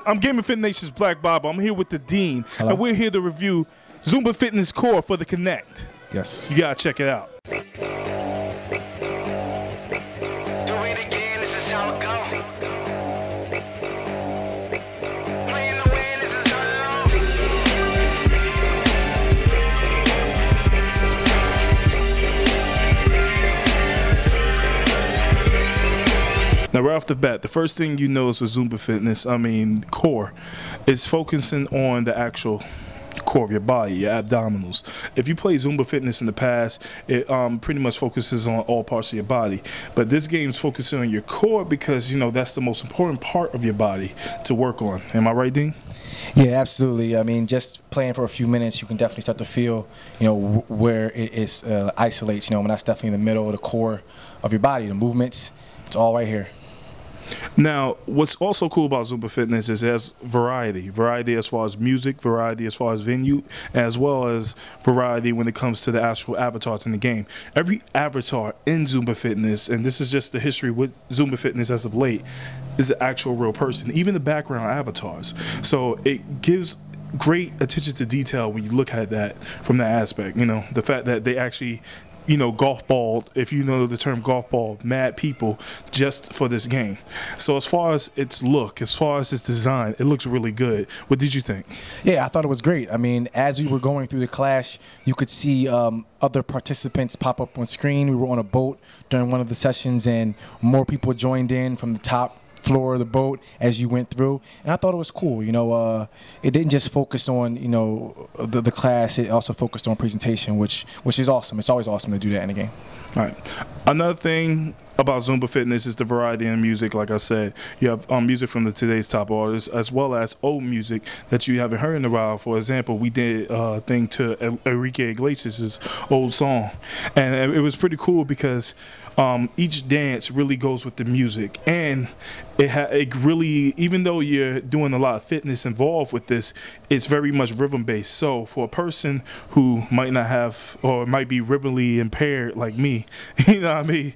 I'm Gaming Fit Nation's BlackBible. I'm here with DaDean, Hello. and we're here to review Zumba Fitness Core for the Kinect. Yes. You gotta check it out. Now, right off the bat, the first thing you notice with Zumba Fitness, core, is focusing on the actual core of your body, your abdominals. If you play Zumba Fitness in the past, it pretty much focuses on all parts of your body. But this game is focusing on your core because, you know, that's the most important part of your body to work on. Am I right, Dean? Yeah, absolutely. I mean, just playing for a few minutes, you can definitely start to feel, you know, where it is isolates. You know, when that's definitely in the middle of the core of your body, the movements, it's all right here. Now, what's also cool about Zumba Fitness is it has variety. Variety as far as music, variety as far as venue, as well as variety when it comes to the actual avatars in the game. Every avatar in Zumba Fitness, and this is just the history with Zumba Fitness as of late, is an actual real person, even the background avatars. So it gives great attention to detail when you look at that from that aspect. You know, the fact that they actually, you know, golf ball, if you know the term golf ball, mad people just for this game. So as far as its look, as far as its design, it looks really good. What did you think? Yeah, I thought it was great. I mean, as we were going through the class, you could see other participants pop up on screen. We were on a boat during one of the sessions, and more people joined in from the top floor of the boat as you went through, and I thought it was cool. You know, it didn't just focus on, you know, the class. It also focused on presentation, which is awesome. It's always awesome to do that in a game. All right. Another thing about Zumba Fitness is the variety in music. Like I said, you have music from today's top artists, as well as old music that you haven't heard in a while. For example, we did a thing to Enrique Iglesias' old song, and it was pretty cool because each dance really goes with the music, and it really, even though you're doing a lot of fitness involved with this, it's very much rhythm based. So for a person who might not have, or might be rhythmically impaired like me, you know what I mean,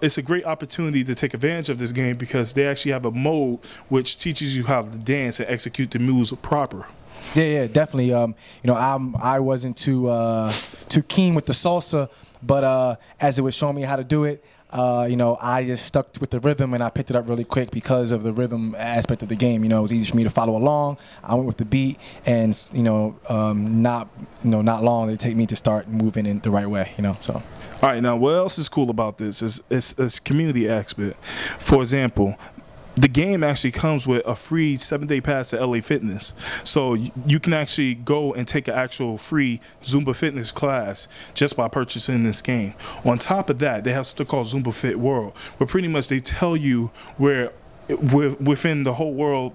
it's a great opportunity to take advantage of this game because they actually have a mode which teaches you how to dance and execute the moves proper. Yeah, definitely. You know, I wasn't too keen with the salsa, but as it was showing me how to do it, you know, I just stuck with the rhythm and I picked it up really quick because of the rhythm aspect of the game. You know, it was easy for me to follow along. I went with the beat, and you know, not long did it take me to start moving in the right way. You know, so. All right, now what else is cool about this is it's community aspect. For example, the game actually comes with a free 7-day pass to LA Fitness. So you can actually go and take an actual free Zumba Fitness class just by purchasing this game. On top of that, they have something called Zumba Fit World, where pretty much they tell you where within the whole world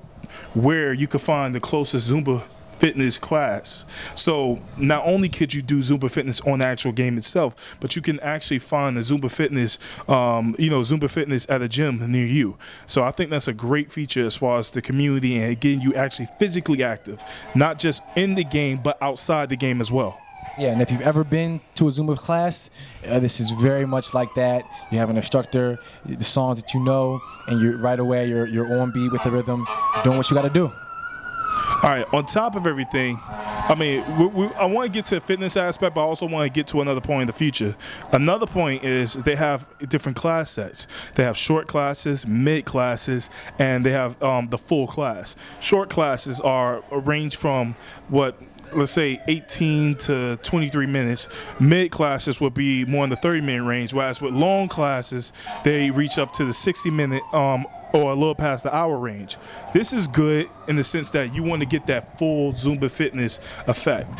where you can find the closest Zumba Fitness class. So not only could you do Zumba Fitness on the actual game itself, but you can actually find the Zumba Fitness, you know, Zumba Fitness at a gym near you. So I think that's a great feature as far as the community and getting you actually physically active, not just in the game, but outside the game as well. Yeah, and if you've ever been to a Zumba class, this is very much like that. You have an instructor, the songs that you know, and you're right away you're on beat with the rhythm, doing what you got to do. All right, on top of everything, I mean, I want to get to the fitness aspect, but I also want to get to another point in the future. Another point is they have different class sets. They have short classes, mid classes, and they have the full class. Short classes are range from let's say 18 to 23 minutes. Mid classes would be more in the 30-minute range, whereas with long classes, they reach up to the 60-minute or a little past the hour range. This is good in the sense that you want to get that full Zumba Fitness effect.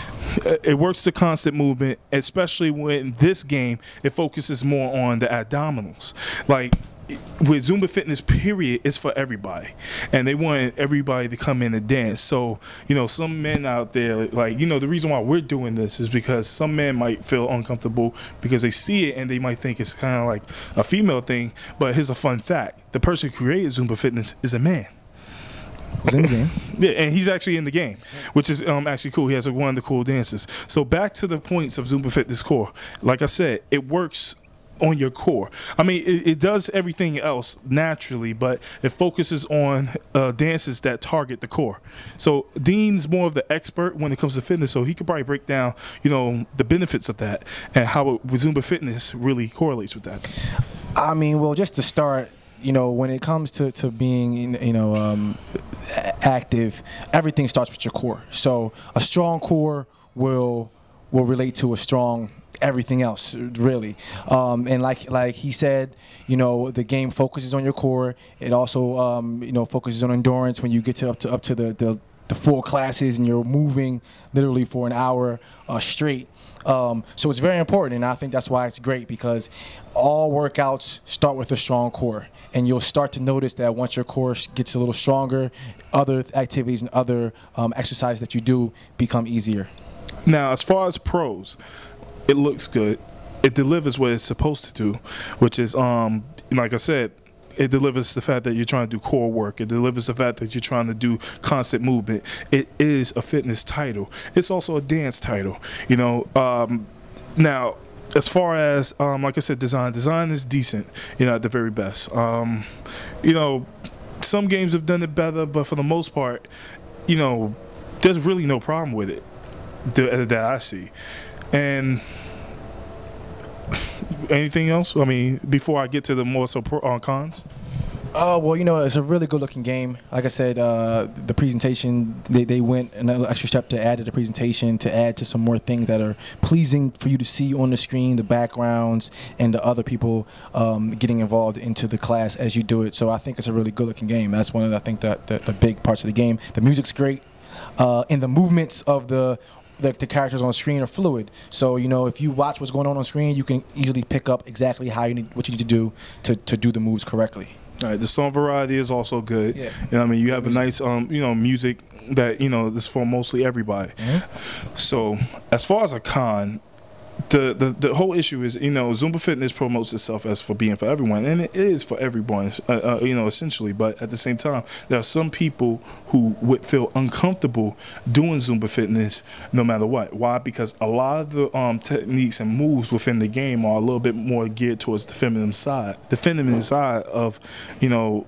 It works the constant movement, especially when this game, it focuses more on the abdominals. Like, with Zumba Fitness, period, it's for everybody, and they want everybody to come in and dance. So, you know, some men out there, like, you know, the reason why we're doing this is because some men might feel uncomfortable because they see it and they might think it's kind of like a female thing. But here's a fun fact: the person who created Zumba Fitness is a man. Was in the game. Yeah, and he's actually in the game, which is actually cool. He has one of the cool dances. So back to the points of Zumba Fitness Core. Like I said, it works on your core. I mean, it does everything else naturally, but it focuses on dances that target the core. So Dean's more of the expert when it comes to fitness, so he could probably break down, you know, the benefits of that and how Zumba fitness really correlates with that. I mean, well, just to start, you know, when it comes to being, you know, active, everything starts with your core. So a strong core will relate to a strong everything else, really. And like he said, you know, the game focuses on your core. It also, you know, focuses on endurance when you get to up to the full classes and you're moving literally for an hour straight. So it's very important, and I think that's why it's great, because all workouts start with a strong core, and you'll start to notice that once your core gets a little stronger, other activities and other exercises that you do become easier. Now, as far as pros, it looks good. It delivers what it's supposed to do, which is, like I said, it delivers the fact that you're trying to do core work. It delivers the fact that you're trying to do constant movement. It is a fitness title. It's also a dance title, you know. Now, as far as, like I said, design is decent, you know, at the very best. You know, some games have done it better, but for the most part, you know, there's really no problem with it that I see. And anything else? I mean, before I get to the more so cons? Well, you know, it's a really good-looking game. Like I said, the presentation, they went another extra step to add to the presentation, to add to some more things that are pleasing for you to see on the screen, the backgrounds, and the other people getting involved into the class as you do it. So I think it's a really good-looking game. That's one of, I think, the big parts of the game. The music's great, and the movements of the characters on screen are fluid. So, you know, if you watch what's going on screen, you can easily pick up exactly what you need to do to do the moves correctly. All right, the song variety is also good. Yeah. You know, I mean, you have a nice, you know, music that, you know, is for mostly everybody. Mm-hmm. So, as far as a con, the whole issue is, you know, Zumba Fitness promotes itself as for being for everyone, and it is for everyone, you know, essentially. But at the same time, there are some people who would feel uncomfortable doing Zumba Fitness no matter what. Why? Because a lot of the techniques and moves within the game are a little bit more geared towards the feminine side of, you know,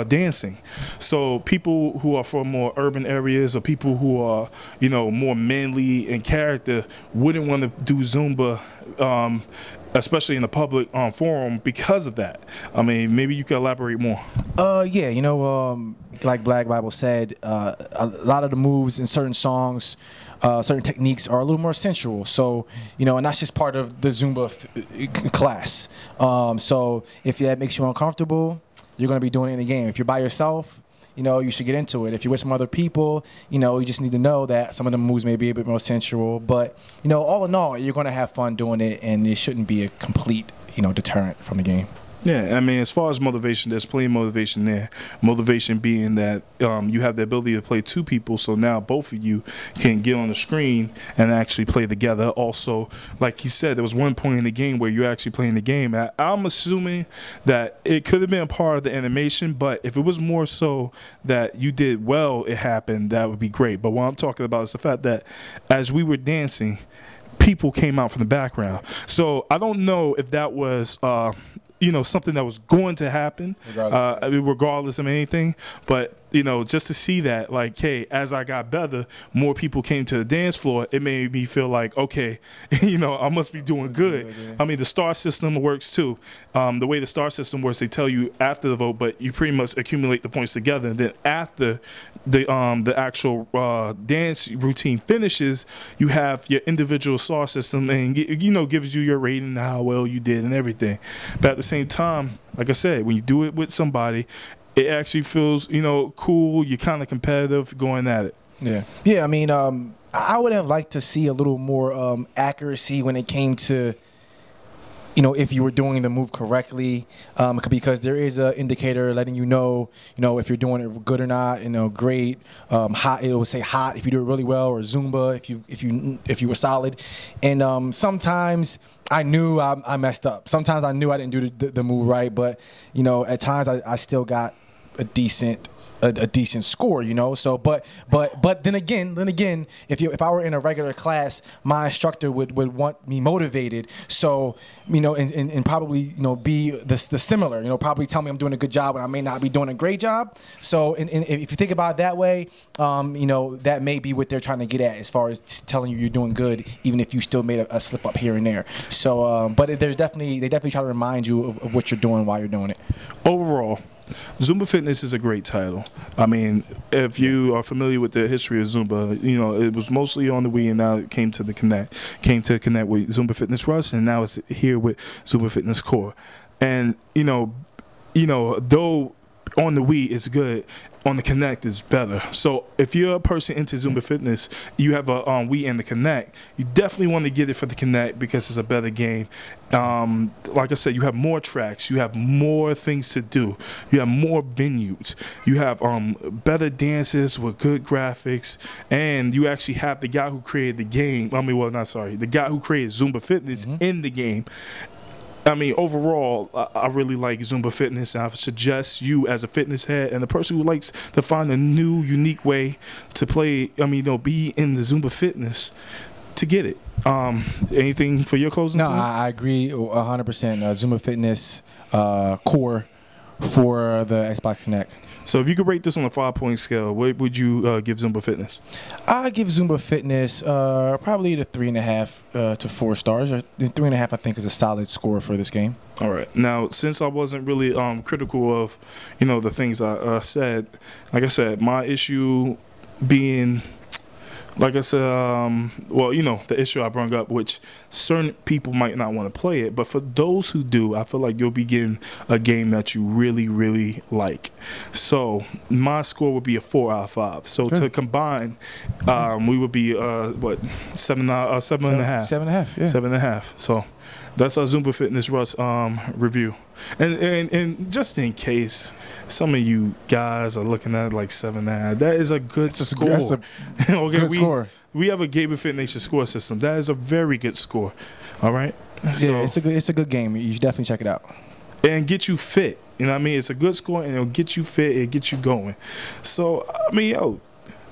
dancing. So people who are from more urban areas, or people who are, you know, more manly in character, wouldn't want to do Zumba, especially in a public forum, because of that. I mean, maybe you could elaborate more. Yeah, you know, like BlackBible said, a lot of the moves in certain songs, certain techniques are a little more sensual. So, you know, and that's just part of the Zumba class. So if that makes you uncomfortable, you're going to be doing it in the game. If you're by yourself, you know, you should get into it. If you're with some other people, you know, you just need to know that some of the moves may be a bit more sensual. But, you know, all in all, you're going to have fun doing it, and it shouldn't be a complete, you know, deterrent from the game. Yeah, I mean, as far as motivation, there's plenty of motivation there. Motivation being that you have the ability to play two people, so now both of you can get on the screen and actually play together. Also, like he said, there was one point in the game where you're actually playing the game. I'm assuming that it could have been a part of the animation, but if it was more so that you did well, it happened, that would be great. But what I'm talking about is the fact that as we were dancing, people came out from the background. So I don't know if that was you know, something that was going to happen, regardless of anything. But, you know, just to see that, like, hey, as I got better, more people came to the dance floor, it made me feel like, okay, you know, I must be doing good. I mean, the star system works too. The way the star system works, they tell you after the vote, but you pretty much accumulate the points together. And then after the actual dance routine finishes, you have your individual star system, and, you know, gives you your rating, how well you did and everything. But at the same time, like I said, when you do it with somebody, it actually feels, you know, cool. You're kind of competitive going at it. Yeah. Yeah, I mean, I would have liked to see a little more accuracy when it came to, you know, if you were doing the move correctly, because there is an indicator letting you know, if you're doing it good or not. You know, great, hot. It will say hot if you do it really well, or Zumba if you were solid. And sometimes I knew I messed up. Sometimes I knew I didn't do the move right, but, you know, at times I still got a decent a decent score, you know. So, but then again, if I were in a regular class, my instructor would want me motivated. So, you know, and probably, you know, be the similar, you know, probably tell me I'm doing a good job when I may not be doing a great job. So, and if you think about it that way, you know, that may be what they're trying to get at as far as telling you you're doing good, even if you still made a slip up here and there. So, but they definitely try to remind you of what you're doing while you're doing it. Overall, Zumba Fitness is a great title. I mean, if you are familiar with the history of Zumba, you know, it was mostly on the Wii, and now it came to Kinect. Came to Kinect with Zumba Fitness Rush, and now it's here with Zumba Fitness Core. And, you know, though on the Wii is good, on the Kinect is better. So if you're a person into Zumba Fitness, you have a Wii and the Kinect, you definitely want to get it for the Kinect because it's a better game. Like I said, you have more tracks, you have more things to do, you have more venues, you have better dances with good graphics, and you actually have the guy who created the game. The guy who created Zumba Fitness in the game. I mean, overall, I really like Zumba Fitness, and I suggest you as a fitness head and the person who likes to find a new, unique way to play, be in the Zumba Fitness, to get it. Anything for your closing? No, I agree 100%. Zumba Fitness core for the Xbox Kinect. So if you could rate this on a 5-point scale, what would you give Zumba Fitness? I give Zumba Fitness probably the 3.5 to 4 stars. Or 3.5, I think, is a solid score for this game. All right. Now, since I wasn't really critical of, the things I said, like I said, my issue being, like I said, the issue I brought up, which certain people might not want to play it, but for those who do, I feel like you'll be getting a game that you really, really like. So my score would be a 4 out of 5. So to combine, we would be 7.5. 7.5. Yeah. 7.5. So that's our Zumba Fitness Rush review. And just in case some of you guys are looking at like 7.5, that is a good score. That's a good score. We have a Gamer Fit Nation score system. That is a very good score. All right. So, yeah, it's a good game. You should definitely check it out. And get you fit. You know what I mean? It's a good score, and it'll get you fit. It'll get you going. So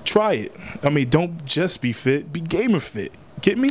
try it. Don't just be fit. Be gamer fit. Get me?